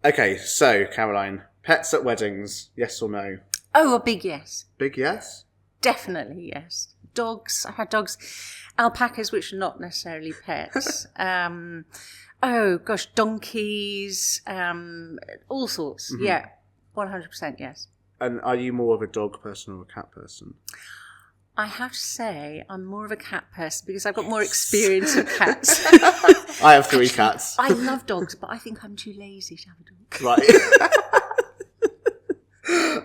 Okay, so Caroline, pets at weddings, yes or no? Oh, a big yes. Big yes? Definitely yes. Dogs. I had dogs. Alpacas, which are not necessarily pets. Donkeys. All sorts. Mm-hmm. Yeah, 100% yes. And are you more of a dog person or a cat person? I have to say I'm more of a cat person because I've got more experience with cats. I have 3 cats. I love dogs, but I think I'm too lazy to have a dog. Right.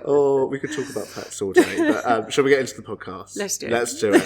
Or we could talk about pets all day, but shall we get into the podcast? Let's do it. Let's do it.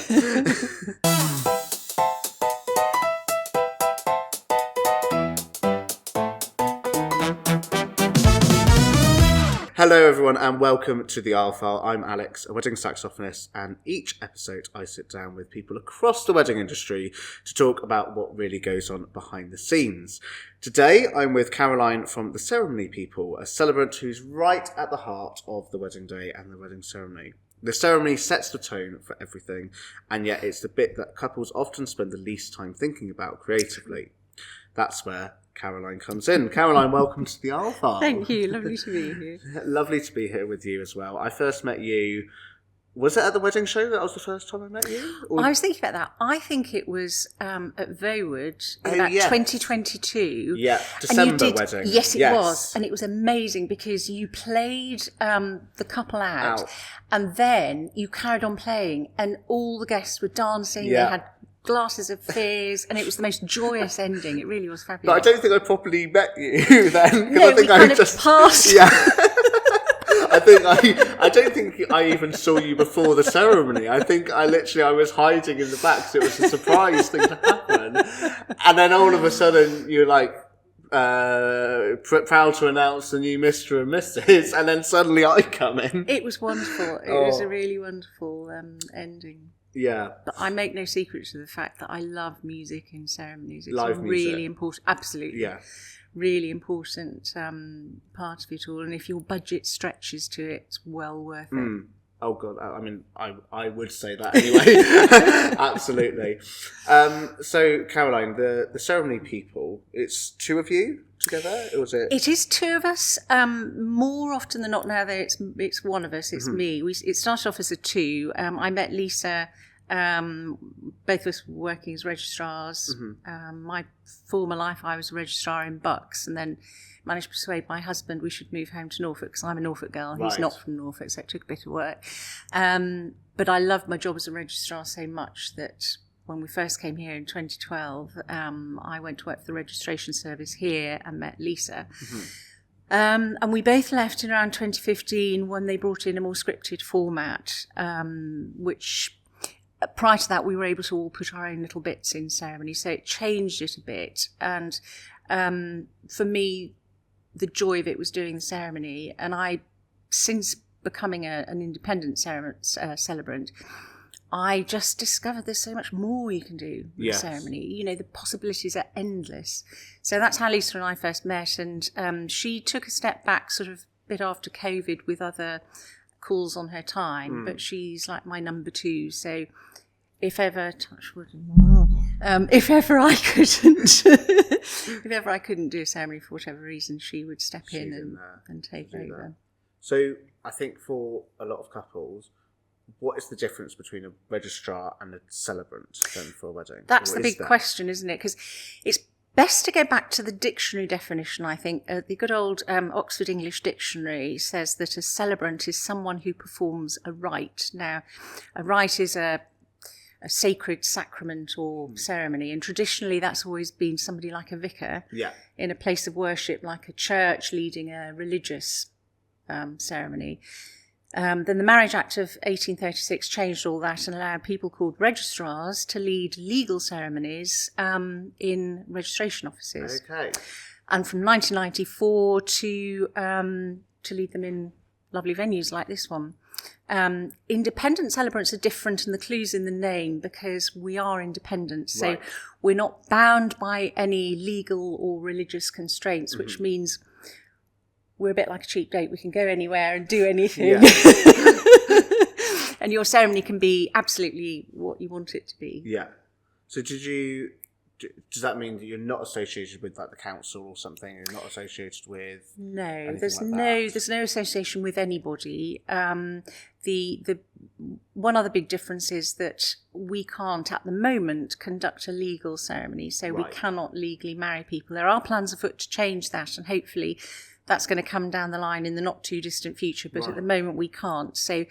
Hello everyone and welcome to the Isle File. I'm Alex, a wedding saxophonist, and each episode I sit down with people across the wedding industry to talk about what really goes on behind the scenes. Today I'm with Caroline from the Ceremony People, a celebrant who's right at the heart of the wedding day and the wedding ceremony. The ceremony sets the tone for everything, and yet it's the bit that couples often spend the least time thinking about creatively. That's where Caroline comes in. Caroline, welcome to the Isle File. Thank you. Lovely to be here. Lovely to be here with you as well. I first met you, was it at the wedding show? That was the first time I met you? Or... I was thinking about that. I think it was at Vowood in about 2022. Yeah, December wedding. Yes, it was. And it was amazing because you played the couple out and then you carried on playing and all the guests were dancing. Yeah. They had glasses of fizz, and it was the most joyous ending. It really was fabulous. But I don't think I properly met you then. No, I think I just passed. Yeah. I don't think I even saw you before the ceremony. I think I was hiding in the back, so it was a surprise thing to happen. And then all of a sudden you're like proud to announce the new Mr. and Mrs. And then suddenly I come in. It was wonderful. It was a really wonderful ending. Yeah. But I make no secret to the fact that I love music in ceremonies. It's Live music. Really important. Absolutely. Yeah. Really important part of it all. And if your budget stretches to it, it's well worth it. Oh, God. I mean, I would say that anyway. Absolutely. So, Caroline, the Ceremony People, it's 2 of you together? Or was it? It is 2 of us. More often than not now, though, it's one of us. It's me. It started off as a 2. I met Lisa. Both of us were working as registrars. My former life, I was a registrar in Bucks, and then managed to persuade my husband we should move home to Norfolk because I'm a Norfolk girl. He's not from Norfolk, so it took a bit of work. But I loved my job as a registrar so much that when we first came here in 2012, I went to work for the registration service here and met Lisa. And we both left in around 2015 when they brought in a more scripted format, which prior to that we were able to all put our own little bits in ceremony. So it changed it a bit. And for me, the joy of it was doing the ceremony. And since becoming an independent celebrant, I just discovered there's so much more you can do with ceremony. You know, the possibilities are endless. So that's how Lisa and I first met. And she took a step back sort of a bit after COVID with other calls on her time. But she's like my number 2. So if ever, touch wood, if ever I couldn't do a ceremony for whatever reason, she would step in and take over. So I think for a lot of couples, what is the difference between a registrar and a celebrant then for a wedding? That's the big question, isn't it? Because it's best to go back to the dictionary definition, I think. The good old Oxford English Dictionary says that a celebrant is someone who performs a rite. Now, a rite is a sacred sacrament or ceremony, and traditionally that's always been somebody like a vicar in a place of worship, like a church leading a religious ceremony. Then the Marriage Act of 1836 changed all that and allowed people called registrars to lead legal ceremonies in registration offices. Okay. And from 1994 to lead them in lovely venues like this one. Independent celebrants are different, and the clue's in the name because we are independent. So we're not bound by any legal or religious constraints, which means we're a bit like a cheap date. We can go anywhere and do anything. And your ceremony can be absolutely what you want it to be. Yeah. So did you Does that mean that you're not associated with like the council or something? You're not associated with There's like there's no association with anybody. The one other big difference is that we can't at the moment conduct a legal ceremony, so we cannot legally marry people. There are plans afoot to change that, and hopefully that's going to come down the line in the not too distant future, but at the moment we can't. So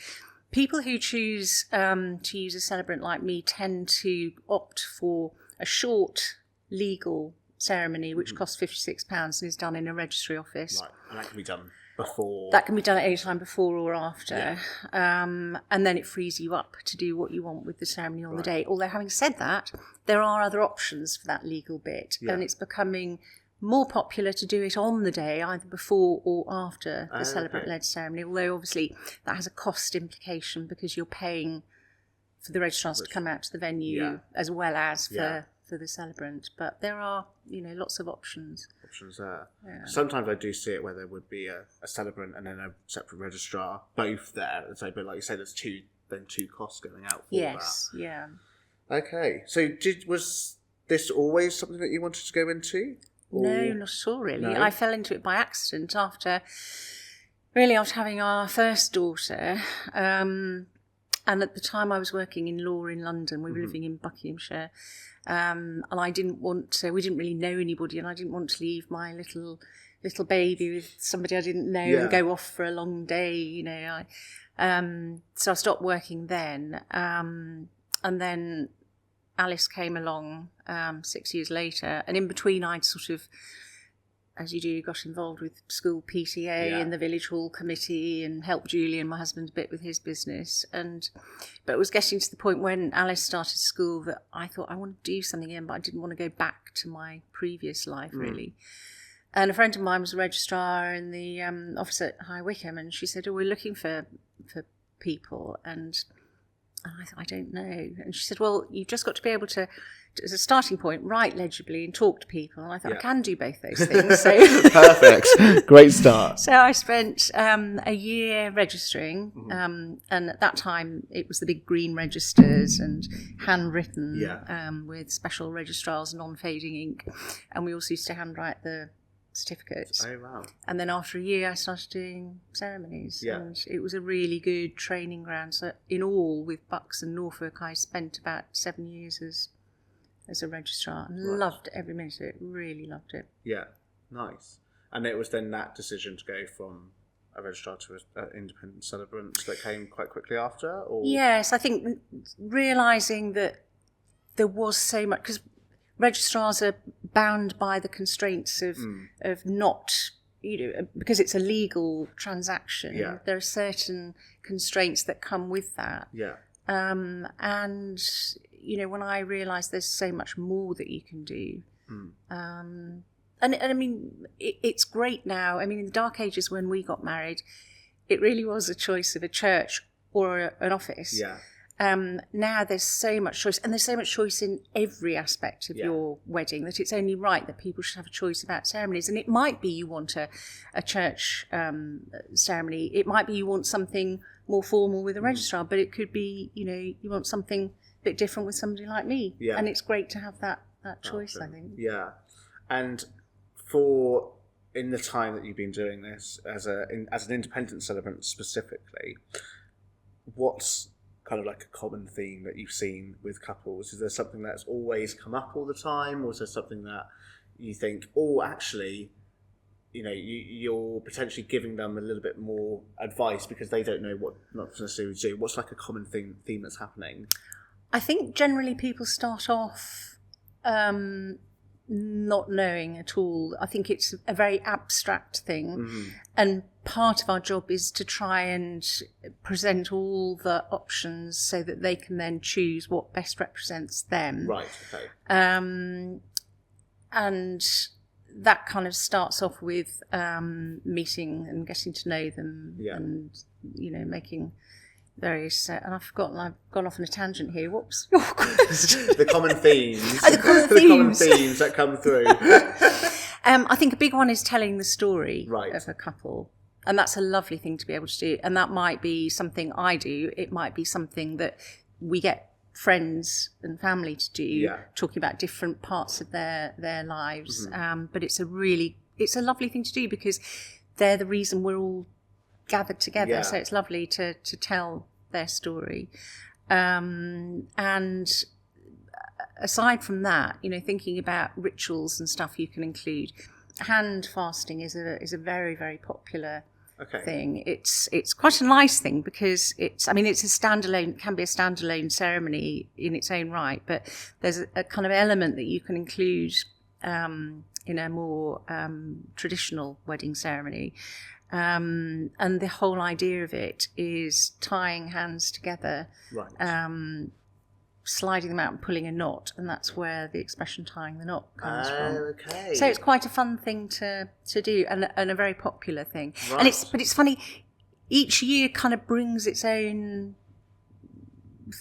people who choose to use a celebrant like me tend to opt for a short legal ceremony, which costs £56 and is done in a registry office. Right, and that can be done before. That can be done at any time before or after. And then it frees you up to do what you want with the ceremony on the day. Although having said that, there are other options for that legal bit, and it's becoming more popular to do it on the day, either before or after the celebrant-led ceremony, although obviously that has a cost implication because you're paying for the registrars to come out to the venue as well as for the celebrant. But there are, lots of options. Options there. Yeah. Sometimes I do see it where there would be a celebrant and then a separate registrar, both there. So, but like you say, there's two costs going out for that. Yes, yeah. Okay, so was this always something that you wanted to go into? No, not at all, really. No? I fell into it by accident after having our first daughter. And at the time I was working in law in London. We were living in Buckinghamshire. And I didn't want to, we didn't really know anybody, and I didn't want to leave my little baby with somebody I didn't know and go off for a long day, So I stopped working then. And then Alice came along 6 years later, and in between I'd sort of, as you do, got involved with school PTA and the village hall committee and helped Julian, my husband, a bit with his business. But it was getting to the point when Alice started school that I thought I want to do something again, but I didn't want to go back to my previous life, really. And a friend of mine was a registrar in the office at High Wycombe, and she said, we're looking for people, and I thought, I don't know. And she said, well, you've just got to be able to, as a starting point, write legibly and talk to people. And I thought, I can do both those things. So perfect. Great start. So I spent a year registering. And at that time, it was the big green registers and handwritten with special registrars, non-fading ink. And we also used to handwrite the certificates. Oh, wow. And then after a year I started doing ceremonies, and it was a really good training ground. So in all, with Bucks and Norfolk, I spent about 7 years as a registrar, and loved every minute of it. Really loved it. Yeah, nice. And it was then that decision to go from a registrar to an independent celebrant that came quite quickly after? Or? Yes, I think realising that there was so much, because registrars are bound by the constraints of not, because it's a legal transaction. Yeah. There are certain constraints that come with that. Yeah. And, when I realised there's so much more that you can do. And I mean, it's great now. I mean, in the dark ages when we got married, it really was a choice of a church or an office. Yeah. Now there's so much choice, and there's so much choice in every aspect of your wedding, that it's only right that people should have a choice about ceremonies. And it might be you want a church ceremony. It might be you want something more formal with a registrar, but it could be, you want something a bit different with somebody like me. Yeah. And it's great to have that choice, I think. Yeah. And in the time that you've been doing this as an independent celebrant specifically, what's kind of like a common theme that you've seen with couples? Is there something that's always come up all the time, or is there something that you think, actually, you're potentially giving them a little bit more advice because they don't know what not to necessarily do? What's like a common theme that's happening? I think generally people start off not knowing at all. I think it's a very abstract thing, and part of our job is to try and present all the options so that they can then choose what best represents them. Right. Okay. And that kind of starts off with meeting and getting to know them, and making various, and I've forgotten, I've gone off on a tangent here. What was your question? The common themes. The common themes that come through. I think a big one is telling the story of a couple. And that's a lovely thing to be able to do. And that might be something I do. It might be something that we get friends and family to do, Yeah. talking about different parts of their lives. Mm-hmm. But it's a lovely thing to do because they're the reason we're all gathered together. Yeah. So it's lovely to tell their story. And aside from that, thinking about rituals and stuff you can include, hand fasting is a very, very popular thing. It's quite a nice thing because it's can be a standalone ceremony in its own right, but there's a kind of element that you can include in a more traditional wedding ceremony. And the whole idea of it is tying hands together, Right. sliding them out and pulling a knot, and that's where the expression tying the knot comes from. Okay. So it's quite a fun thing to do, and a very popular thing. Right. And it's funny, each year kind of brings its own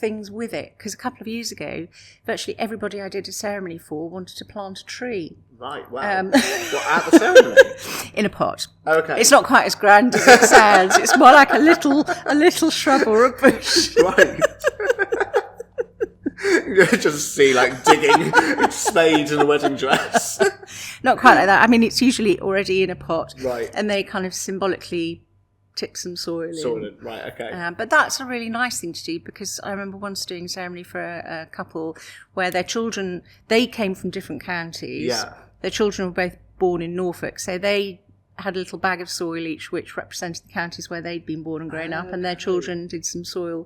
things with it, because a couple of years ago, virtually everybody I did a ceremony for wanted to plant a tree. Right, wow. What, at the ceremony? In a pot. Okay. It's not quite as grand as it sounds. It's more like a little shrub or a bush. Right. You just see digging spades in a wedding dress. Not quite like that. I mean, it's usually already in a pot. Right. And they kind of symbolically tip some soil in. Right, okay. But that's a really nice thing to do, because I remember once doing a ceremony for a couple where their children, they came from different counties. Yeah. Their children were both born in Norfolk, so they had a little bag of soil each, which represented the counties where they'd been born and grown up, and their children did some soil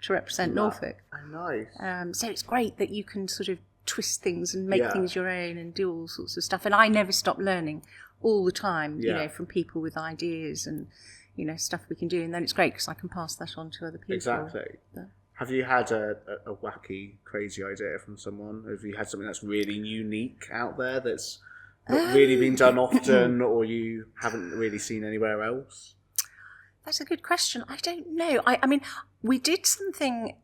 to represent Norfolk. Oh, nice. So it's great that you can sort of twist things and make things your own and do all sorts of stuff. And I never stop learning all the time, from people with ideas and, stuff we can do. And then it's great because I can pass that on to other people. Exactly. Have you had a wacky, crazy idea from someone? Have you had something that's really unique out there that's not really been done often, or you haven't really seen anywhere else? That's a good question. I don't know. I mean, we did something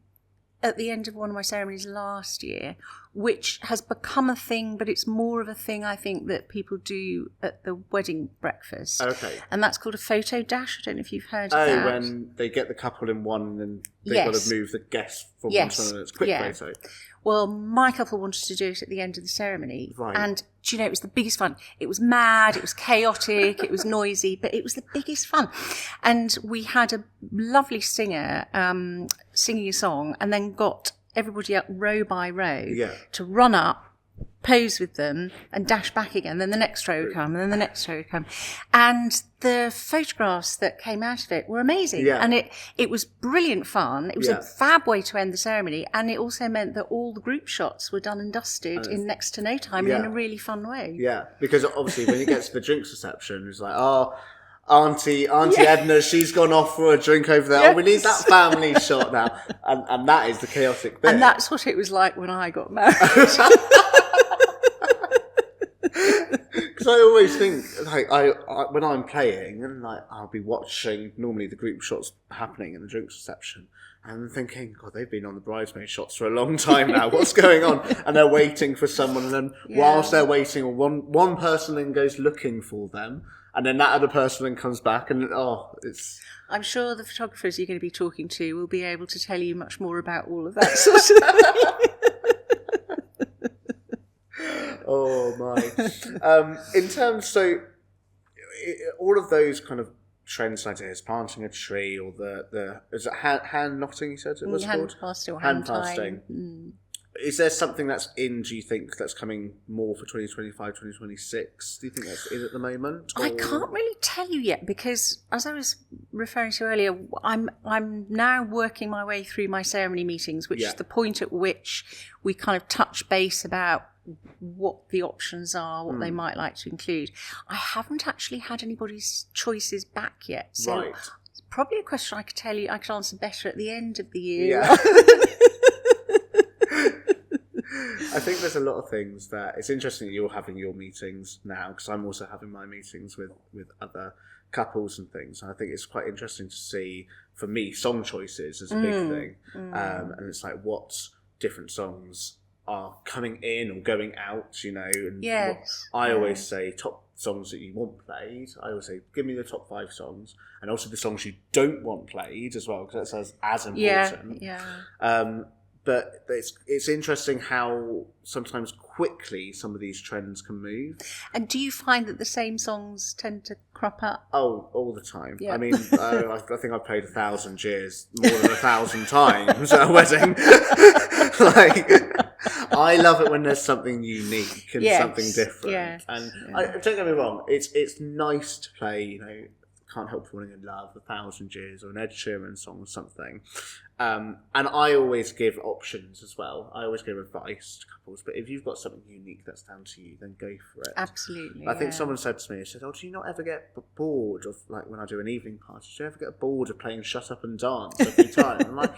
at the end of one of my ceremonies last year, which has become a thing, but it's more of a thing, I think, that people do at the wedding breakfast. Okay. And that's called a photo dash. I don't know if you've heard of that. Oh, when they get the couple in one and they've got to move the guests from one to another. It's a quick photo. Well, my couple wanted to do it at the end of the ceremony. Right. And, do you know, it was the biggest fun. It was mad, it was chaotic, it was noisy, but it was the biggest fun. And we had a lovely singer singing a song, and then got everybody up row by row to run up, pose with them, and dash back again. Then the next row would come, and then the next row would come. And the photographs that came out of it were amazing. Yeah. And it was brilliant fun. It was a fab way to end the ceremony. And it also meant that all the group shots were done and dusted in next to no time in a really fun way. Yeah, because obviously when you get to the drinks reception, it's like, Auntie Edna, she's gone off for a drink over there. Yes. Oh, we need that family shot now. And that is the chaotic bit. And that's what it was like when I got married. Because I always think, I when I'm playing, and I'll be watching normally the group shots happening in the drinks reception, and I'm thinking, God, they've been on the bridesmaid shots for a long time now. What's going on? And they're waiting for someone, and then whilst they're waiting, one person then goes looking for them, and then that other person then comes back, and it's. I'm sure the photographers you're going to be talking to will be able to tell you much more about all of that sort of thing. Oh my! In terms, all of those kind of trends, like planting a tree, or the is it hand knotting? You said it was hand called fasting or hand fasting. Mm. Is there something that's in? Do you think that's coming more for 2025, 2026? Do you think that's in at the moment? Or? I can't really tell you yet, because as I was referring to earlier, I'm now working my way through my ceremony meetings, which is the point at which we kind of touch base about what the options are, what they might like to include. I haven't actually had anybody's choices back yet, so it's probably a question I could answer better at the end of the year. Yeah. I think there's a lot of things that it's interesting that you're having your meetings now, because I'm also having my meetings with other couples and things. And I think it's quite interesting to see, for me, song choices is a big thing. And it's like what different songs are coming in or going out, and I always say top songs that you want played. I always say, give me the top 5 songs, and also the songs you don't want played as well, because that's as important. But it's interesting how sometimes quickly some of these trends can move. And do you find that the same songs tend to crop up? Oh, all the time. Yeah. I mean, I think I've played 1,000 years more than 1,000 times at a wedding. I love it when there's something unique and something different. Yeah. And don't get me wrong, it's nice to play, Can't Help Falling in Love, 1,000 Years, or an Ed Sheeran song or something. And I always give options as well. I always give advice to couples. But if you've got something unique that's down to you, then go for it. Absolutely. I think someone said to me, "Oh, do you not ever get bored of, like, when I do an evening party, do you ever get bored of playing Shut Up and Dance every time?" I'm like,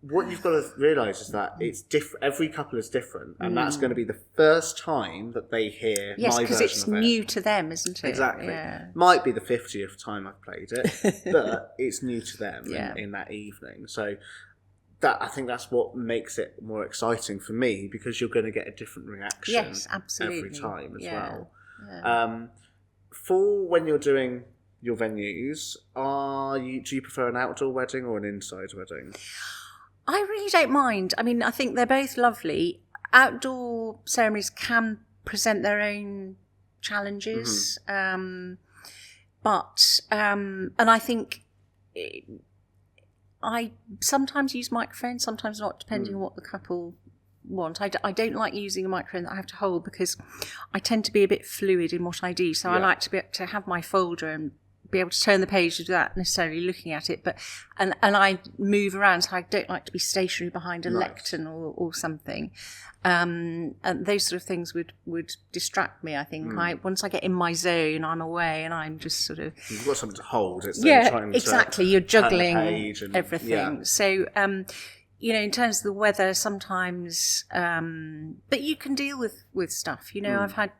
what you've got to realise is that it's different. Every couple is different, and that's going to be the first time that they hear my version of it. Yes, because it's new to them, isn't it? Exactly. Yeah. Might be the 50th time I've played it, but it's new to them in that evening. So I think that's what makes it more exciting for me, because you're going to get a different reaction every time as well. Yeah. For when you're doing your venues, do you prefer an outdoor wedding or an inside wedding? I really don't mind. I mean, I think they're both lovely. Outdoor ceremonies can present their own challenges, and I think I sometimes use microphones, sometimes not, depending on what the couple want. I don't like using a microphone that I have to hold, because I tend to be a bit fluid in what I do. So I like to be able to have my folder and be able to turn the page without necessarily looking at it, and I move around, so I don't like to be stationary behind a lectern or something, and those sort of things would distract me. I think once I get in my zone, I'm away, and I'm just sort of, you've got something to hold. It's exactly. You're juggling everything. Yeah. So in terms of the weather, sometimes, but you can deal with stuff. I've had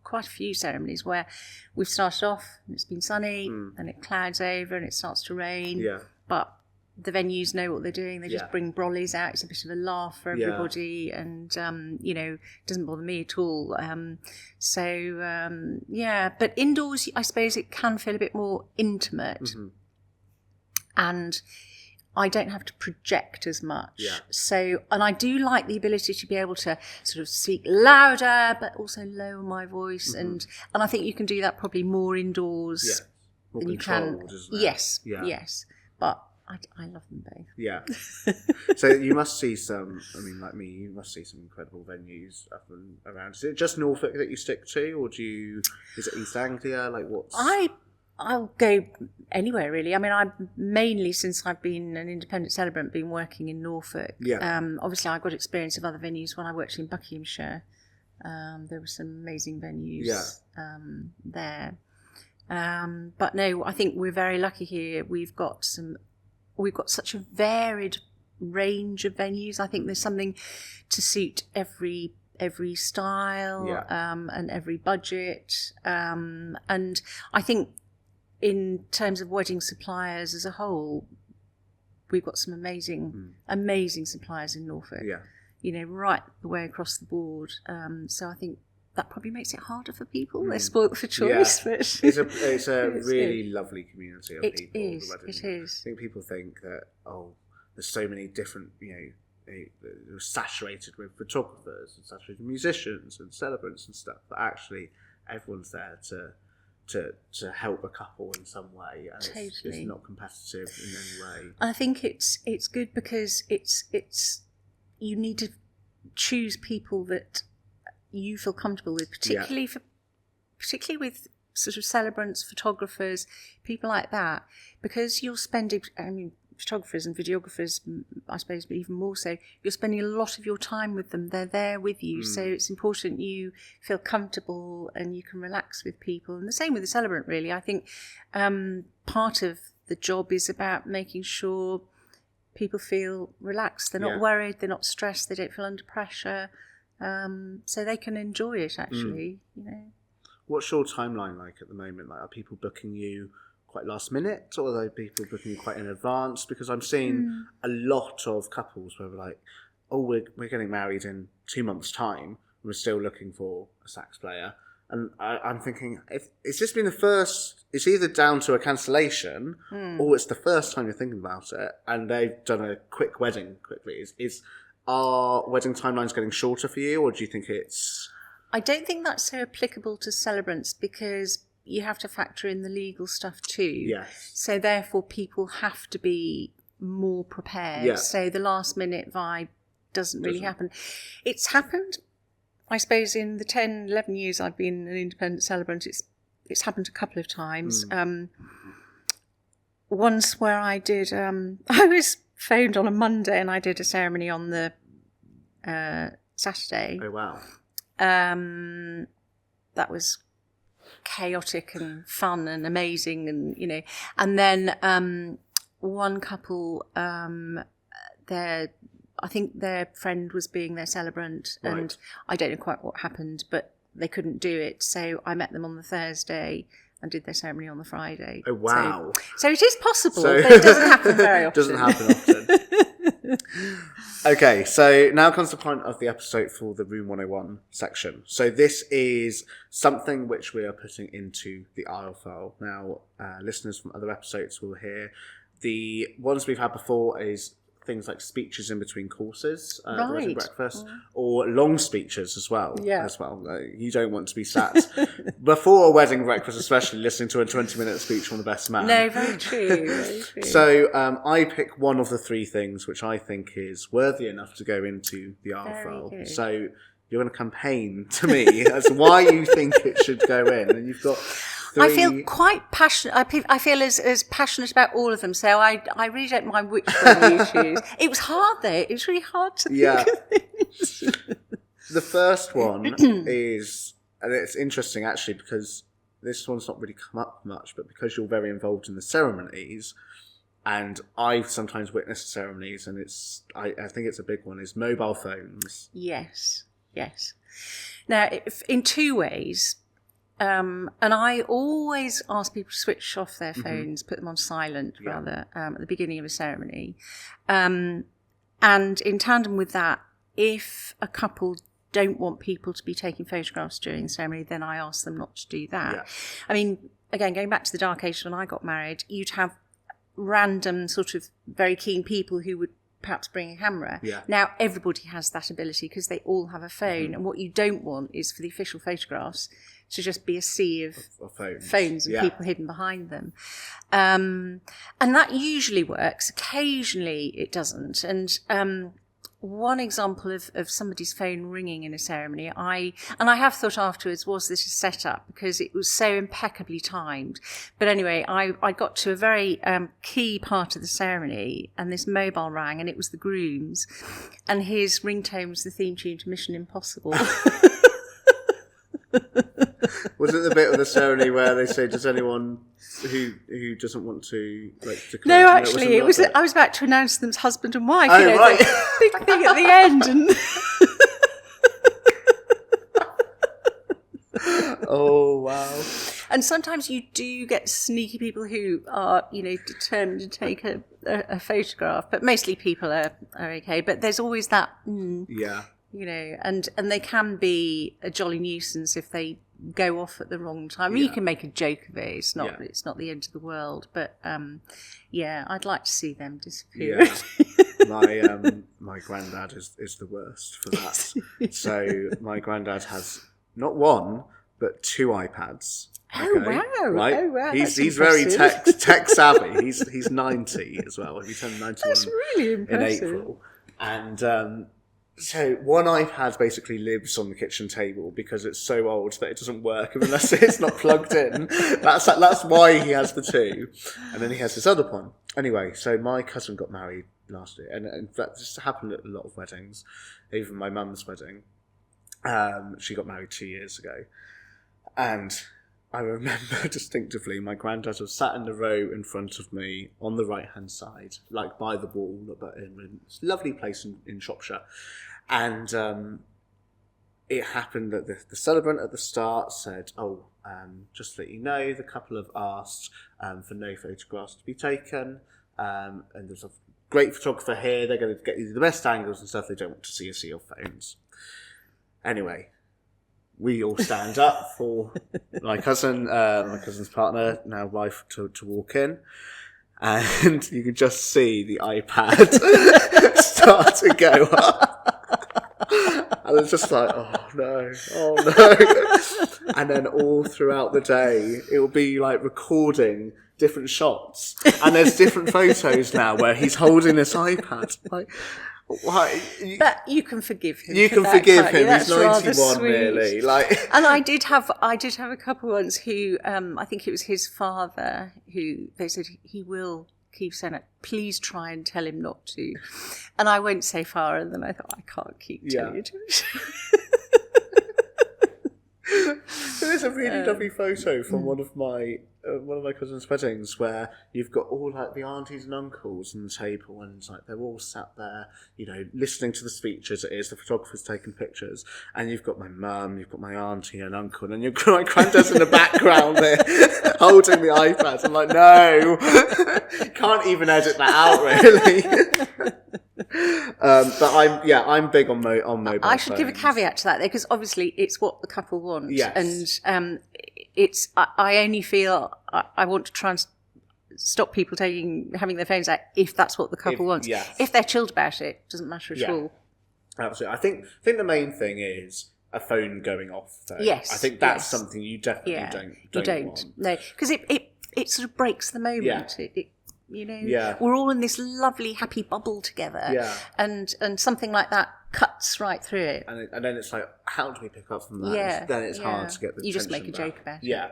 quite a few ceremonies where we've started off and it's been sunny and it clouds over and it starts to rain, but the venues know what they're doing. They just bring brollies out. It's a bit of a laugh for everybody, and it doesn't bother me at all. But indoors, I suppose it can feel a bit more intimate, and I don't have to project as much. Yeah. So, and I do like the ability to be able to sort of speak louder, but also lower my voice. And I think you can do that probably more indoors than you can. Yes. Yeah. Yes. But I love them both. Yeah. So you must see some, like me, you must see some incredible venues up and around. Is it just Norfolk that you stick to, or is it East Anglia? Like, I'll go anywhere, really. I mean, I've mainly, since I've been an independent celebrant, been working in Norfolk. Yeah. Obviously, I've got experience of other venues when I worked in Buckinghamshire. There were some amazing venues there. But no, I think we're very lucky here. We've got such a varied range of venues. I think there's something to suit every style and every budget. And I think, in terms of wedding suppliers as a whole, we've got some amazing suppliers in Norfolk. Yeah. Right the way across the board. So I think that probably makes it harder for people. They're spoilt for choice. Yeah. But it's a really lovely community of people. It is. I think people think that, there's so many different, they're saturated with photographers and saturated with musicians and celebrants and stuff, but actually everyone's there to help a couple in some way, and it's not competitive in any way. I think it's good, because it's you need to choose people that you feel comfortable with, particularly with sort of celebrants, photographers, people like that, because you're spending. Photographers and videographers, I suppose, but even more so, you're spending a lot of your time with them. They're there with you, so it's important you feel comfortable and you can relax with people. And the same with the celebrant, really. I think part of the job is about making sure people feel relaxed. They're not worried, they're not stressed, they don't feel under pressure, so they can enjoy it, actually. What's your timeline like at the moment? Like, are people booking you quite last minute, or are they people booking you quite in advance? Because I'm seeing a lot of couples where we're like, we're getting married in 2 months' time, and we're still looking for a sax player, And I'm thinking, if it's just been the first, it's either down to a cancellation or it's the first time you're thinking about it, and they've done a quick wedding quickly. Are wedding timelines getting shorter for you, or do you think it's... I don't think that's so applicable to celebrants because you have to factor in the legal stuff too. Yes. So therefore people have to be more prepared. Yeah. So the last minute vibe doesn't really happen. It's happened, I suppose, in the 10, 11 years I've been an independent celebrant. It's happened a couple of times. Once where I did, I was phoned on a Monday and I did a ceremony on the Saturday. Oh, wow. That was chaotic and fun and amazing, and and then one couple, I think their friend was being their celebrant, right. and I don't know quite what happened, but they couldn't do it, so I met them on the Thursday and did their ceremony on the Friday. Oh, wow. So it is possible, but it doesn't happen very often. Doesn't happen often. Okay, so now comes the point of the episode for the Room 101 section. So this is something which we are putting into the IL file. Now, listeners from other episodes will hear the ones we've had before is things like speeches in between courses, the wedding breakfast, or long speeches as well. Yeah. You don't want to be sat before a wedding breakfast, especially listening to a 20-minute speech from the best man. No, very true. Very true. So I pick one of the three things which I think is worthy enough to go into the file. So you're going to campaign to me as to why you think it should go in, and you've got... I feel quite passionate. I feel as passionate about all of them. So I really don't mind which one you choose. It was hard though. It was really hard to think of things. The first one is, and it's interesting actually because this one's not really come up much, but because you're very involved in the ceremonies, and I've sometimes witnessed ceremonies, and I think it's a big one, is mobile phones. Yes. Now, in two ways. And I always ask people to switch off their phones, put them on silent rather, at the beginning of a ceremony. And in tandem with that, if a couple don't want people to be taking photographs during the ceremony, then I ask them not to do that. Yeah. I mean, again, going back to the dark age when I got married, you'd have random sort of very keen people who would perhaps bring a camera. Yeah. Now, everybody has that ability because they all have a phone. And what you don't want is for the official photographs to just be a sea of phones and people hidden behind them. And that usually works. Occasionally it doesn't. And one example of somebody's phone ringing in a ceremony, I have thought afterwards, was this a setup? Because it was so impeccably timed. But anyway, I got to a very key part of the ceremony and this mobile rang, and it was the groom's, and his ringtone was the theme tune to Mission Impossible. Was it the bit of the ceremony where they say, "Does anyone who doesn't want to declare?" No, actually, it was. I was about to announce them as husband and wife. Oh, right. Big thing at the end. And oh wow! And sometimes you do get sneaky people who are, determined to take a photograph, but mostly people are okay. But there's always that. And they can be a jolly nuisance if they go off at the wrong time. I mean, you can make a joke of it. It's not the end of the world. But I'd like to see them disappear. Yeah. My granddad is the worst for that. So my granddad has not one but two iPads. Okay, oh wow! Right? Oh wow! He's very tech savvy. He's 90 as well. He turned 91 That's really impressive. In April, and. So one iPad basically lives on the kitchen table because it's so old that it doesn't work unless it's not plugged in. That's why he has the two. And then he has this other one. Anyway, so my cousin got married last year, and in fact this happened at a lot of weddings, even my mum's wedding. She got married 2 years ago. And I remember distinctively my granddad was sat in the row in front of me on the right-hand side, like by the wall, but in this lovely place in Shropshire. And it happened that the celebrant at the start said, just to let you know, the couple have asked for no photographs to be taken, and there's a great photographer here, they're going to get you the best angles and stuff, they don't want to see a sea of phones. Anyway, we all stand up for my cousin's partner, now wife, to walk in. And you can just see the iPad start to go up. And it's just like, oh no. And then all throughout the day, it will be like recording different shots. And there's different photos now where he's holding this iPad. Like, why? But you can forgive him. You can forgive him. He's 91, really. Like, and I did have a couple once who, I think it was his father, who they said he will keep saying it. Please try and tell him not to. And I went so far, and then I thought I can't keep telling you to. There's a really lovely photo from one of my cousin's weddings where you've got all like the aunties and uncles on the table, and like they're all sat there, listening to the speech as it is. The photographer's taking pictures, and you've got my mum, you've got my auntie and uncle, and you've got my granddad's in the background there holding the iPad. I'm like, no, can't even edit that out, really. But I'm big on mobile. I should phones. give a caveat to that, though, because obviously it's what the couple want. Yes. And I only feel I want to try and stop people having their phones out if that's what the couple wants. Yes. If they're chilled about it, it doesn't matter at all. Absolutely. I think the main thing is a phone going off, though. Yes. I think that's something you definitely don't want. No, because it sort of breaks the moment. Yeah. We're all in this lovely, happy bubble together. Yeah. And something like that cuts right through it. And then it's like, how do we pick up from that? Yeah. Then it's hard to get the You just tension make a back. joke about it. Yeah.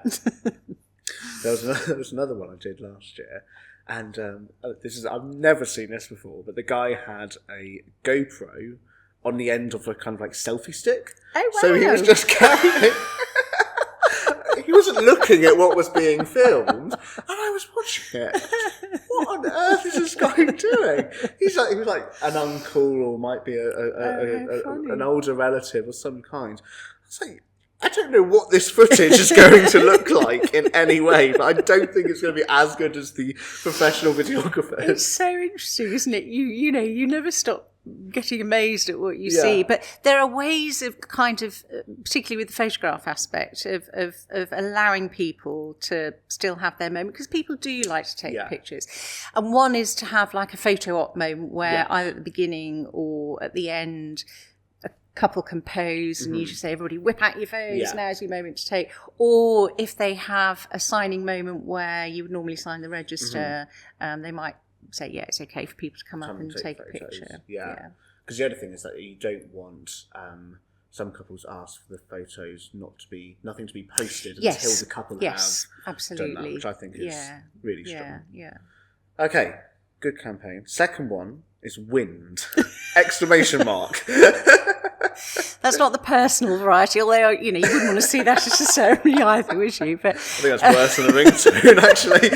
There was another one I did last year, and I've never seen this before, but the guy had a GoPro on the end of a kind of like selfie stick. Oh, wow. So he was just carrying. He wasn't looking at what was being filmed, and I was watching it. What on earth is this guy doing? He was like an uncle, or might be an older relative of some kind. I was like, I don't know what this footage is going to look like in any way, but I don't think it's going to be as good as the professional videographer. It's so interesting, isn't it? You never stop getting amazed at what you see, but there are ways of kind of, particularly with the photograph aspect, of allowing people to still have their moment, because people do like to take pictures. And one is to have like a photo op moment where either at the beginning or at the end a couple compose and you just say, everybody whip out your phones, now's your moment to take. Or if they have a signing moment where you would normally sign the register, they might say, it's okay for people to come up and take a picture. Yeah. Because the other thing is that you don't want some couples ask for the photos nothing to be posted until the couple have absolutely done that, which I think is really strong. Yeah. Okay, good campaign. Second one is wind! Exclamation mark. That's not the personal variety, although you wouldn't want to see that at a ceremony either, would you? But I think that's worse than a ringtone, actually.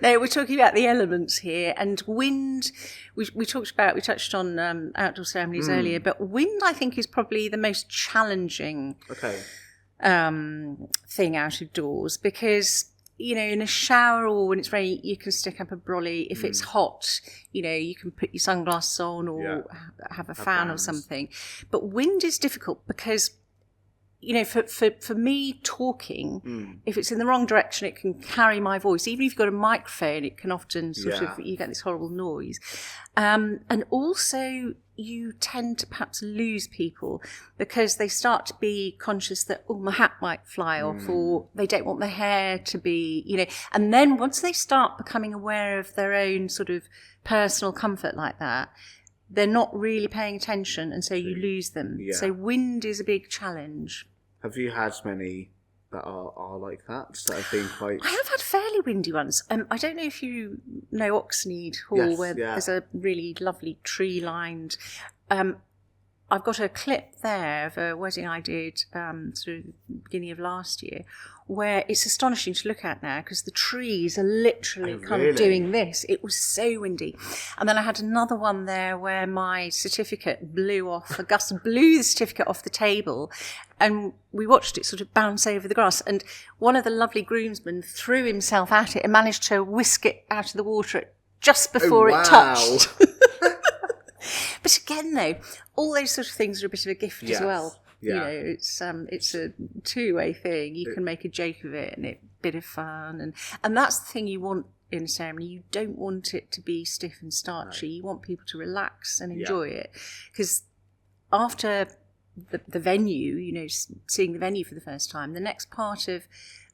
No, we're talking about the elements here, and wind. We touched on outdoor ceremonies earlier, but wind, I think, is probably the most challenging thing out of doors, because in a shower or when it's raining, you can stick up a brolly. If it's hot, you can put your sunglasses on or have a fan or something. But wind is difficult because for me talking, if it's in the wrong direction, it can carry my voice. Even if you've got a microphone, it can often you get this horrible noise. And also you tend to perhaps lose people because they start to be conscious that, my hat might fly off, or they don't want their hair to be, and then once they start becoming aware of their own sort of personal comfort like that, they're not really paying attention, and so you lose them. Yeah. So wind is a big challenge. Have you had many that are like that have been quite... I have had fairly windy ones. I don't know if you know Oxnead Hall, where there's a really lovely tree-lined... I've got a clip there of a wedding I did sort of beginning of last year, where it's astonishing to look at now because the trees are literally of doing this. It was so windy. And then I had another one there where my certificate blew off. A gust blew the certificate off the table, and we watched it sort of bounce over the grass. And one of the lovely groomsmen threw himself at it and managed to whisk it out of the water just before it touched. But again, though, all those sort of things are a bit of a gift as well. Yeah. You know, it's a two-way thing. You can make a joke of it, and it's a bit of fun, and that's the thing you want in a ceremony. You don't want it to be stiff and starchy. No. You want people to relax and enjoy it, because after the venue, you know, seeing the venue for the first time, the next part of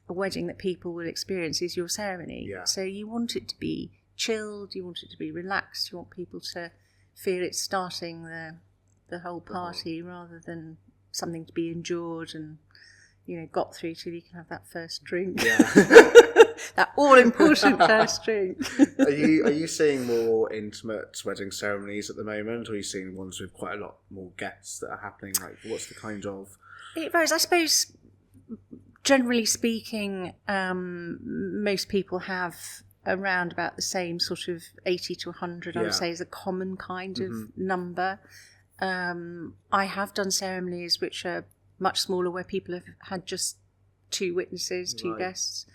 a wedding that people will experience is your ceremony. Yeah. So you want it to be chilled. You want it to be relaxed. You want people to feel it's starting the whole party rather than something to be endured and, you know, got through till you can have that first drink. Yeah. That all-important first drink. Are you seeing more intimate wedding ceremonies at the moment, or are you seeing ones with quite a lot more guests that are happening? Like, what's the kind of... It varies. I suppose, generally speaking, most people have around about the same sort of 80 to 100, I would say, is a common kind of number. I have done ceremonies which are much smaller, where people have had just 2 witnesses, 2 guests.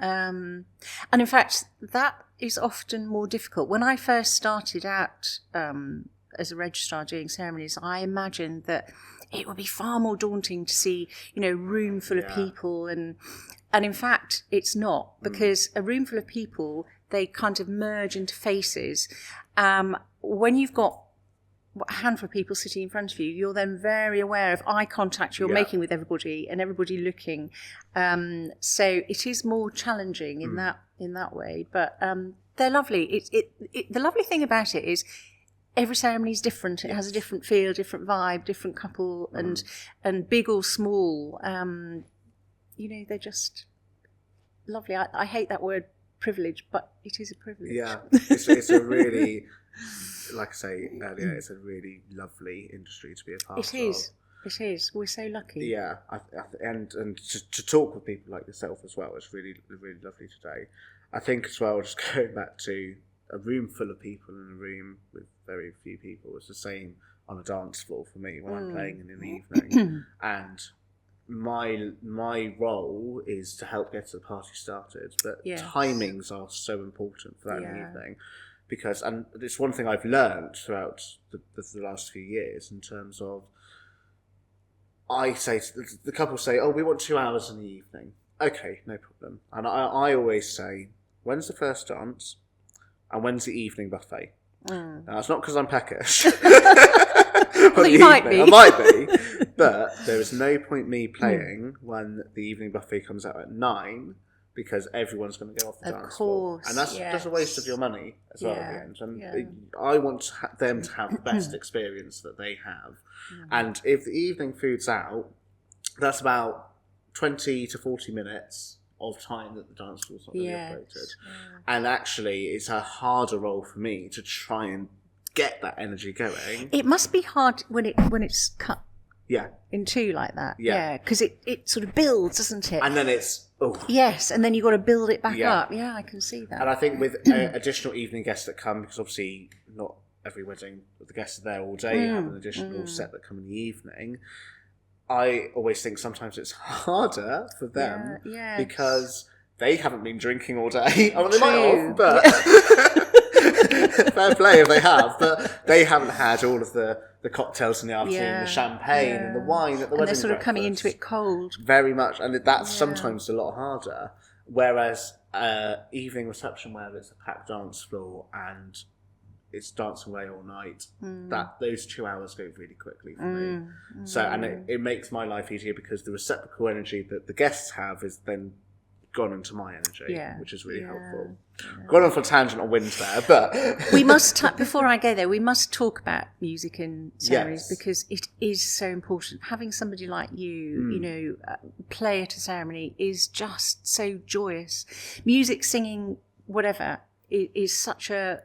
And in fact, that is often more difficult. When I first started out as a registrar doing ceremonies, I imagined that it would be far more daunting to see, you know, a room full of people. And in fact, it's not, because a room full of people, they kind of merge into faces. When you've got a handful of people sitting in front of you, you're then very aware of eye contact you're making with everybody and everybody looking. So it is more challenging in that way. But they're lovely. The lovely thing about it is every ceremony is different. It has a different feel, different vibe, different couple, and big or small. You know, they're just lovely. I hate that word privilege, but it is a privilege. Yeah, it's a really... Like I say earlier, it's a really lovely industry to be a part of. It is. We're so lucky. Yeah, and to talk with people like yourself as well, it's really, really lovely today. I think as well, just going back to a room full of people in a room with very few people, it's the same on a dance floor for me when I'm playing in the evening. And my role is to help get the party started, but timings are so important for that evening. Because, and it's one thing I've learned throughout the last few years in terms of, I say, the couple say, oh, we want 2 hours in the evening. Okay, no problem. And I always say, when's the first dance and when's the evening buffet? Now, it's not because I'm peckish. Well, you might be. I might be. But there is no point me playing when the evening buffet comes out at 9, because everyone's going to go off the dance floor. And that's just a waste of your money as well at the end. And I want them to have the best experience that they have. And if the evening food's out, that's about 20 to 40 minutes of time that the dance floor's not going to be operated. And actually, it's a harder role for me to try and get that energy going. It must be hard when it's cut in 2 like that. Because it sort of builds, doesn't it? And then it's... Oh. Yes, and then you've got to build it back up. Yeah, I can see that. And I think with additional evening guests that come, because obviously not every wedding, the guests are there all day, you have an additional set that come in the evening. I always think sometimes it's harder for them because they haven't been drinking all day. I mean, they might have, but fair play if they have, but they haven't had all of the cocktails in the afternoon, the champagne and the wine at the wedding. And they're sort of coming into it cold. Very much, and that's sometimes a lot harder. Whereas evening reception, where it's a packed dance floor and it's dancing away all night, those 2 hours go really quickly for me. So, and it makes my life easier because the reciprocal energy that the guests have is then gone into my energy, which is really helpful. Gone off a tangent on wind there, but we must before I go there, we must talk about music in ceremonies because it is so important. Having somebody like you, you know, play at a ceremony is just so joyous. Music, singing, whatever, is such a,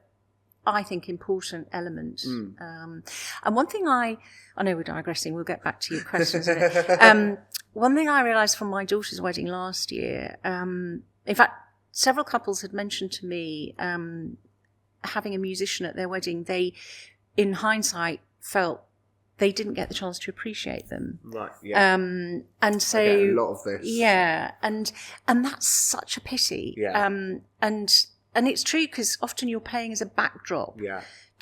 I think, important element. And one thing I know we're digressing, we'll get back to your questions in it. One thing I realised from my daughter's wedding last year, in fact, several couples had mentioned to me having a musician at their wedding. They, in hindsight, felt they didn't get the chance to appreciate them. Right, yeah. And so... I get a lot of this. Yeah, and that's such a pity. Yeah. And it's true because often you're paying as a backdrop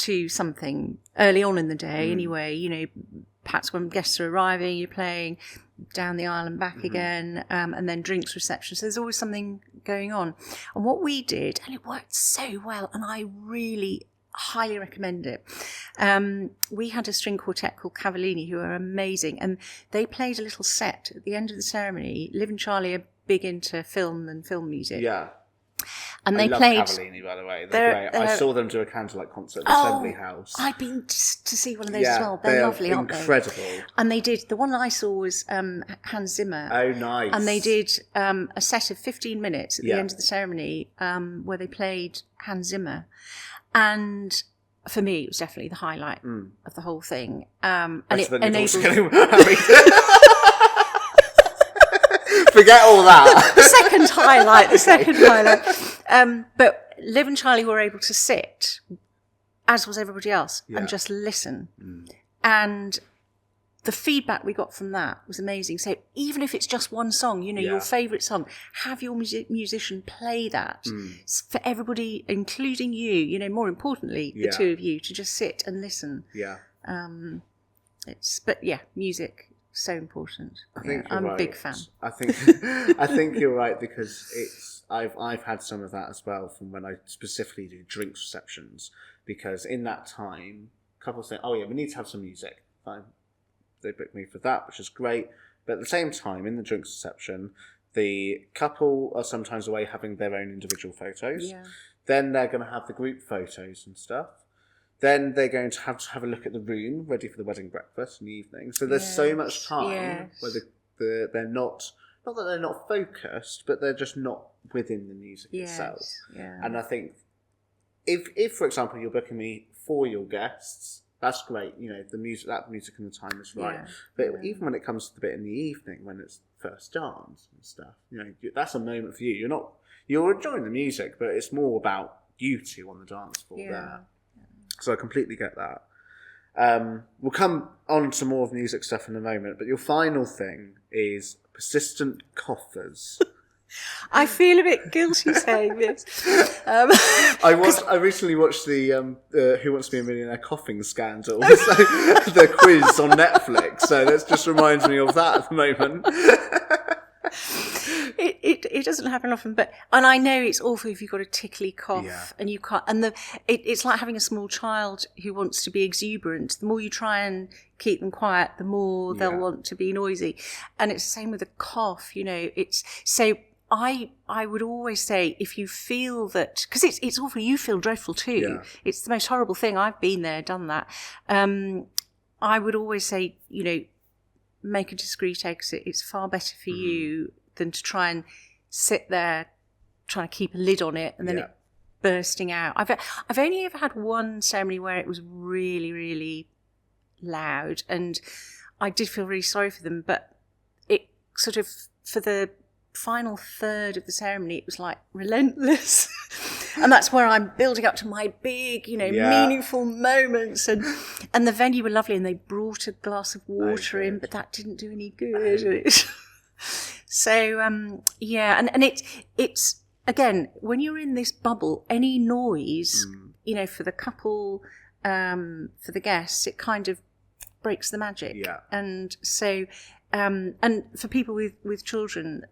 to something early on in the day anyway. You know, perhaps when guests are arriving, you're playing down the aisle and back again, and then drinks reception. So there's always something going on. And what we did, and it worked so well, and I really highly recommend it. We had a string quartet called Cavallini who are amazing, and they played a little set at the end of the ceremony. Liv and Charlie are big into film and film music. Yeah. And they love played Cavallini, by the way. They're great. I saw them do a candlelight concert at Assembly House. I've been to see one of those as well. They're lovely, aren't they? Incredible. And they did, the one I saw was Hans Zimmer. Oh, nice. And they did a set of 15 minutes at the end of the ceremony where they played Hans Zimmer. And for me, it was definitely the highlight of the whole thing. And it enabled... Forget all that. The second highlight. But Liv and Charlie were able to sit, as was everybody else, and just listen. And the feedback we got from that was amazing. So even if it's just one song, you know, your favourite song, have your musician play that for everybody, including you, know, more importantly, the two of you, to just sit and listen. Yeah. Music. So important. I think I'm right. a big fan. I think you're right, because I've had some of that as well from when I specifically do drinks receptions, because in that time couples say, oh yeah, we need to have some music. Fine. They booked me for that, which is great. But at the same time, in the drinks reception, the couple are sometimes away having their own individual photos. Yeah. Then they're going to have the group photos and stuff. Then they're going to have a look at the room ready for the wedding breakfast in the evening. So there's so much time where they're not that they're not focused, but they're just not within the music itself. Yeah. And I think if for example you're booking me for your guests, that's great. You know, the music and the time is right. But even when it comes to the bit in the evening when it's first dance and stuff, you know, that's a moment for you. You're enjoying the music, but it's more about you two on the dance floor there. So I completely get that. We'll come on to more of music stuff in a moment, but your final thing is persistent coughers. I feel a bit guilty saying this. I recently watched the Who Wants to Be a Millionaire coughing scandal, the quiz on Netflix, so that just reminds me of that at the moment. It doesn't happen often, and I know it's awful if you've got a tickly cough and you can't. And it's like having a small child who wants to be exuberant. The more you try and keep them quiet, the more they'll want to be noisy. And it's the same with a cough. You know, it's so. I would always say, if you feel that, because it's awful, you feel dreadful too. Yeah. It's the most horrible thing. I've been there, done that. I would always say, you know, make a discreet exit. It's far better for you than to try and sit there trying to keep a lid on it and then it bursting out. I've only ever had one ceremony where it was really, really loud, and I did feel really sorry for them, but it sort of, for the final third of the ceremony, it was like relentless. And that's where I'm building up to my big, you know, meaningful moments. And the venue were lovely, and they brought a glass of water in, but that didn't do any good. So, and it's, again, when you're in this bubble, any noise, you know, for the couple, for the guests, it kind of breaks the magic. Yeah. And so, and for people with children,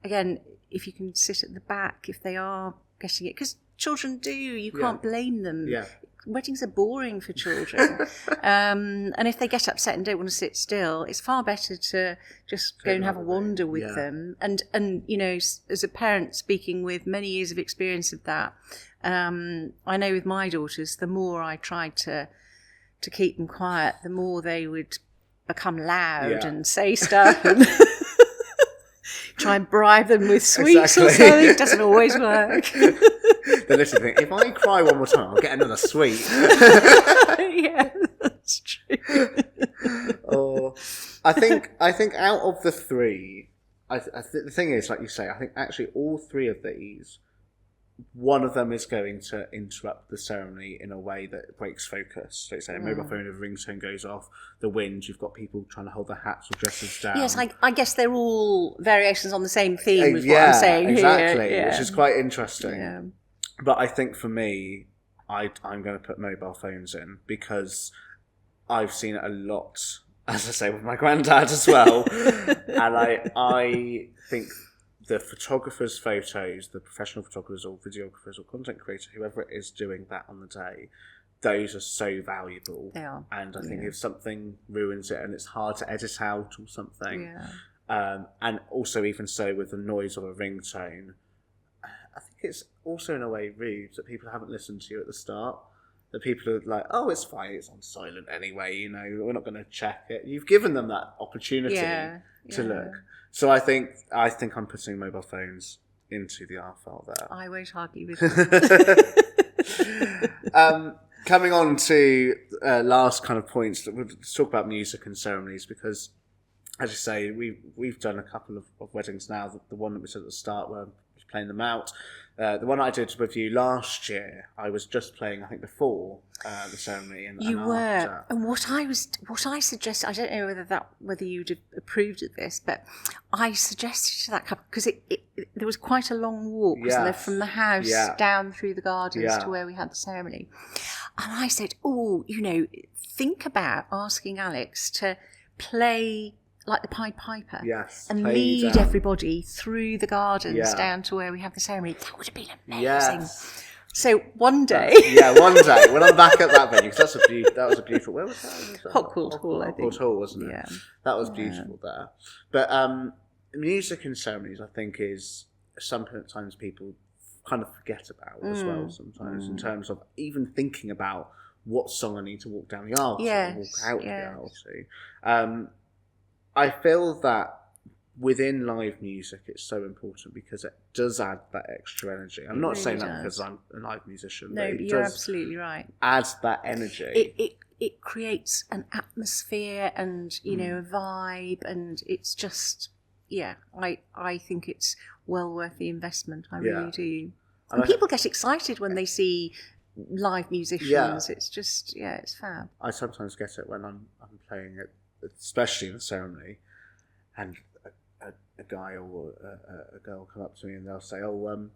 again, if you can sit at the back, if they are getting it, because children do, you can't blame them. Yeah. Weddings are boring for children. And if they get upset and don't want to sit still, it's far better to just go and have a wander with them. And you know, as a parent speaking with many years of experience of that, I know with my daughters, the more I tried to keep them quiet, the more they would become loud and say stuff and try and bribe them with sweets or something. It doesn't always work. They literally think, if I cry one more time, I'll get another sweet. Yeah, that's true. I think out of the three, the thing is, like you say, I think actually all three of these, one of them is going to interrupt the ceremony in a way that breaks focus. So, say a mobile phone, if a ringtone goes off, the wind, you've got people trying to hold their hats or dresses down. Yes, I guess they're all variations on the same theme, is what I'm saying exactly, here. Yeah. Which is quite interesting. Yeah. But I think for me, I'm going to put mobile phones in, because I've seen it a lot, as I say, with my granddad as well. And I think the photographer's photos, the professional photographers or videographers or content creator, whoever it is doing that on the day, those are so valuable. They are. And I think if something ruins it and it's hard to edit out or something, and also even so with the noise of a ringtone, I think it's also in a way rude that people haven't listened to you at the start. That people are like, oh, it's fine, it's on silent anyway, we're not going to check it. You've given them that opportunity to look. So I think I'm putting mobile phones into the R file there. I won't argue with you. Coming on to last kind of points, let's talk about music and ceremonies, because, as you say, we've done a couple of weddings now. The one that we said at the start where we're playing them out. The one I did with you last year, I was just playing, I think, before the ceremony. You were, and what I suggested, I don't know whether you'd have approved of this, but I suggested to that couple, because there was quite a long walk, wasn't there, from the house down through the gardens to where we had the ceremony, and I said, think about asking Alex to play like the Pied Piper, and lead everybody through the gardens down to where we have the ceremony. That would have been amazing. So one day, when I'm back at that venue, because that was a beautiful. Where was that? Hotcourt Hall, I think. Hotcourt Hall, wasn't it? Yeah, that was beautiful there. But music and ceremonies, I think, is sometimes people kind of forget about as well. Sometimes in terms of even thinking about what song I need to walk down the aisle to, or walk out the aisle to. I feel that within live music, it's so important because it does add that extra energy. I'm not saying that because I'm a live musician. No, but you're absolutely right. Adds that energy. It creates an atmosphere and a vibe, and it's just I think it's well worth the investment. I really do. And people get excited when they see live musicians. It's just it's fab. I sometimes get it when I'm playing it, especially in the ceremony, and a guy or a girl come up to me and they'll say, "Oh,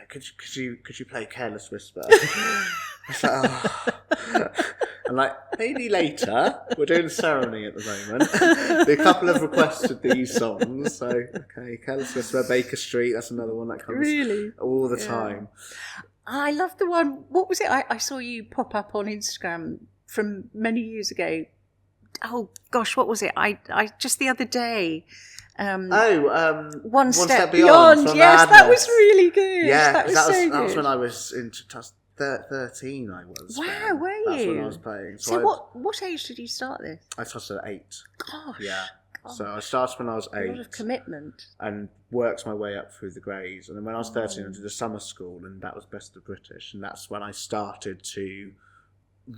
could you play Careless Whisper?" I was like, I'm like, maybe later. We're doing a ceremony at the moment. A couple have requested these songs, so okay, Careless Whisper, Baker Street. That's another one that comes all the time. I love the one. What was it? I saw you pop up on Instagram from many years ago. Oh gosh, what was it? I just the other day. One Step Beyond. Yes, that was really good. Yeah, that was so good. That was when I was in 13. I was. Wow, were you? That's when I was playing. So what age did you start this? I started at 8. Gosh. Yeah. So I started when I was 8. A lot of commitment. And worked my way up through the grades. And then when I was 13, I did a summer school, and that was Best of British. And that's when I started to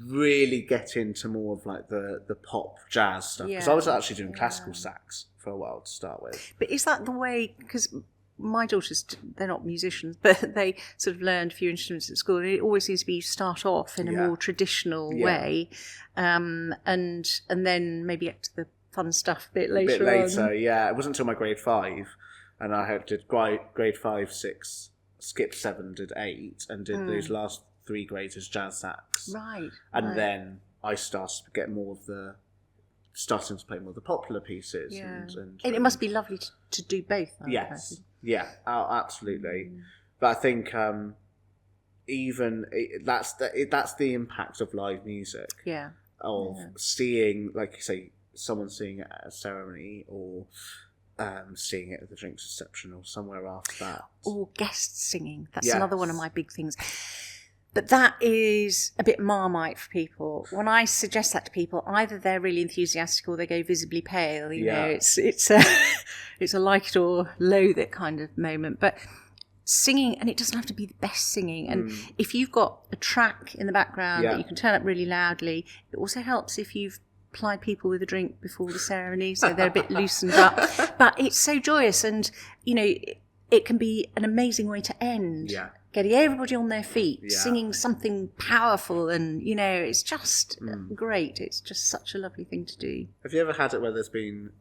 really get into more of like the pop jazz stuff. Because I was actually doing classical sax for a while to start with. But is that the way, because my daughters, they're not musicians, but they sort of learned a few instruments at school, and it always seems to be you start off in a more traditional way, and then maybe get to the fun stuff a bit later. It wasn't until my grade 5, and I did grade 5, 6, skipped 7, did 8, and did those last 3 grades as jazz sax. Right. And then I started to get starting to play more of the popular pieces. Yeah. And it must be lovely to do both. Yes. Yeah, absolutely. But I think that's the impact of live music. Yeah. Of seeing, like you say, someone seeing it at a ceremony, or seeing it at the drinks reception, or somewhere after that. Or guest singing. That's another one of my big things. But that is a bit Marmite for people. When I suggest that to people, either they're really enthusiastic or they go visibly pale. You know, it's a like it or loathe it kind of moment. But singing, and it doesn't have to be the best singing. And if you've got a track in the background that you can turn up really loudly, it also helps if you've plied people with a drink before the ceremony, so they're a bit loosened up. But it's so joyous, and it can be an amazing way to end. Yeah. Getting everybody on their feet, singing something powerful, and it's just great. It's just such a lovely thing to do. Have you ever had it where there's been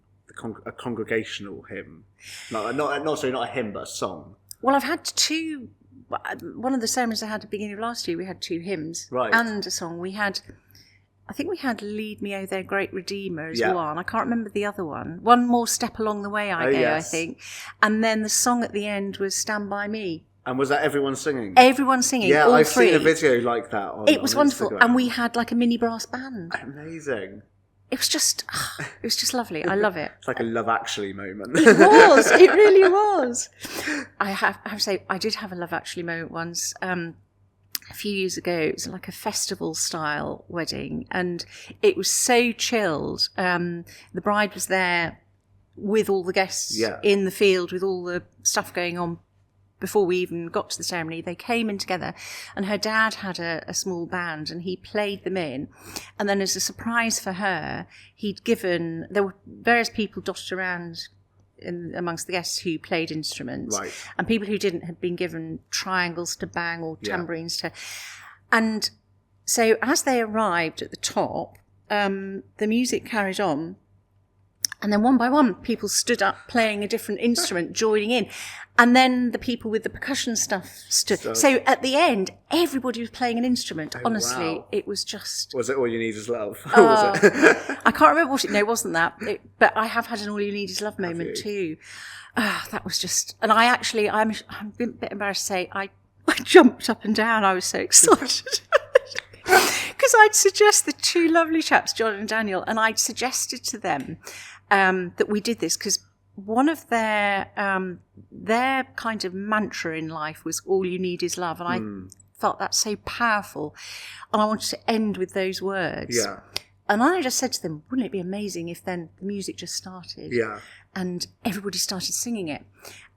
a congregational hymn, not a hymn, but a song? Well, I've had 2 one of the ceremonies I had at the beginning of last year, we had 2 hymns and a song. I think we had Lead Me, O Thou Great Redeemer as one. I can't remember the other one. One More Step Along the Way I Go, I think. And then the song at the end was Stand By Me. And was that everyone singing? Everyone singing, all I've 3. seen a video like that it was on wonderful. Instagram. And we had like a mini brass band. Amazing. It was just lovely. I love it. It's like a Love Actually moment. It was. It really was. I have to say, I did have a Love Actually moment once. A few years ago, it was like a festival style wedding, and it was so chilled. The bride was there with all the guests in the field with all the stuff going on before we even got to the ceremony. They came in together, and her dad had a small band, and he played them in. And then as a surprise for her, there were various people dotted around amongst the guests who played instruments, and people who didn't had been given triangles to bang or tambourines to. And so as they arrived at the top, the music carried on, and then one by one people stood up playing a different instrument, joining in, and then the people with the percussion stuff stood. So at the end, everybody was playing an instrument. Honestly, it was just... Was it All You Need Is Love? Was it? I can't remember what it... No, it wasn't that. But I have had an All You Need Is Love moment too. That was just... And I'm a bit embarrassed to say, I jumped up and down. I was so excited. Because I'd suggest the 2 lovely chaps, John and Daniel, and I'd suggested to them that we did this because one of their kind of mantra in life was all you need is love. And I felt that's so powerful. And I wanted to end with those words. Yeah. And I just said to them, wouldn't it be amazing if then the music just started? Yeah. And everybody started singing it.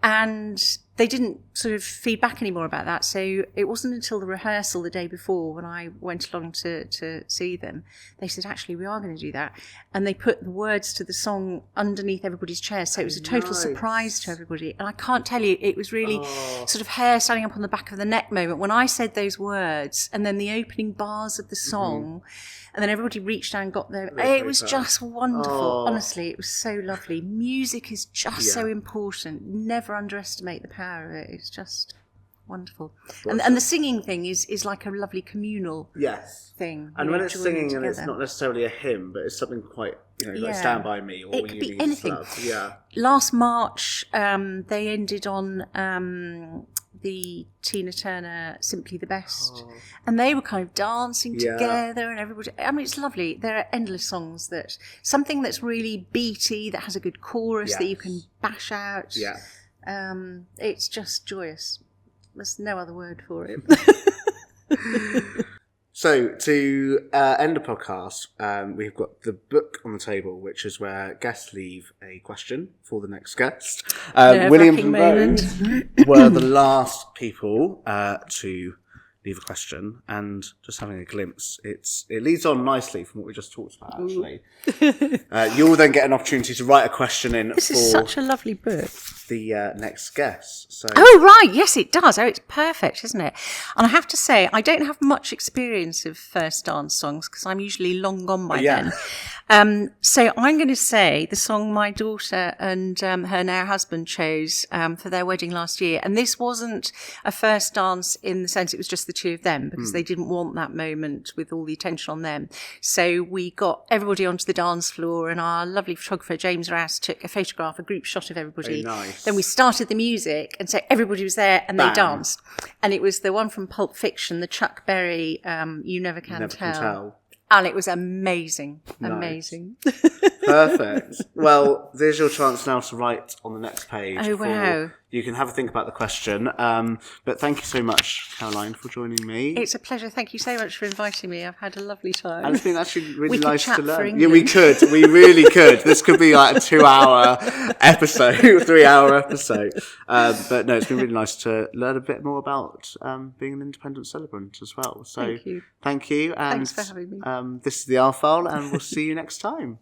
And they didn't sort of feed back anymore about that. So it wasn't until the rehearsal the day before when I went along to see them, they said, actually, we are going to do that. And they put the words to the song underneath everybody's chairs. So it was a total surprise to everybody. And I can't tell you, it was really sort of hair standing up on the back of the neck moment when I said those words and then the opening bars of the song. And then everybody reached down and got there. It was just wonderful. Honestly, it was so lovely. Music is just so important. Never underestimate the power of it. It's just wonderful. And the singing thing is like a lovely communal thing. And when it's singing and it's not necessarily a hymn, but it's something quite, like Stand By Me or it could be anything. Love. Yeah. Last March, they ended on the Tina Turner Simply the Best, and they were kind of dancing together and everybody, I mean, it's lovely. There are endless songs something that's really beaty, that has a good chorus that you can bash out. It's just joyous. There's no other word for it. So to end the podcast, we've got the book on the table, which is where guests leave a question for the next guest. William and Rose were the last people to leave a question, and just having a glimpse, it leads on nicely from what we just talked about, actually. You'll then get an opportunity to write a question in This is such a lovely book. The next guest. So. Oh, right. Yes, it does. Oh, it's perfect, isn't it? And I have to say, I don't have much experience of first dance songs because I'm usually long gone by then. So I'm going to say the song my daughter and her now husband chose for their wedding last year. And this wasn't a first dance in the sense it was just the 2 of them because they didn't want that moment with all the attention on them. So we got everybody onto the dance floor and our lovely photographer, James Rouse, took a group shot of everybody. Very nice. Then we started the music, and so everybody was there, and they danced. And it was the one from Pulp Fiction, the Chuck Berry, You Never Can Tell. And it was amazing. Nice. Amazing. Perfect. Well, there's your chance now to write on the next page. Oh, wow. You can have a think about the question. But thank you so much, Caroline, for joining me. It's a pleasure. Thank you so much for inviting me. I've had a lovely time. And it's been actually really we nice could chat to learn. For Yeah, we could. We really could. This could be like a 2-hour episode, 3-hour episode. But no, it's been really nice to learn a bit more about being an independent celebrant as well. So thank you. Thank you. And, thanks for having me. This is the R File, and we'll see you next time.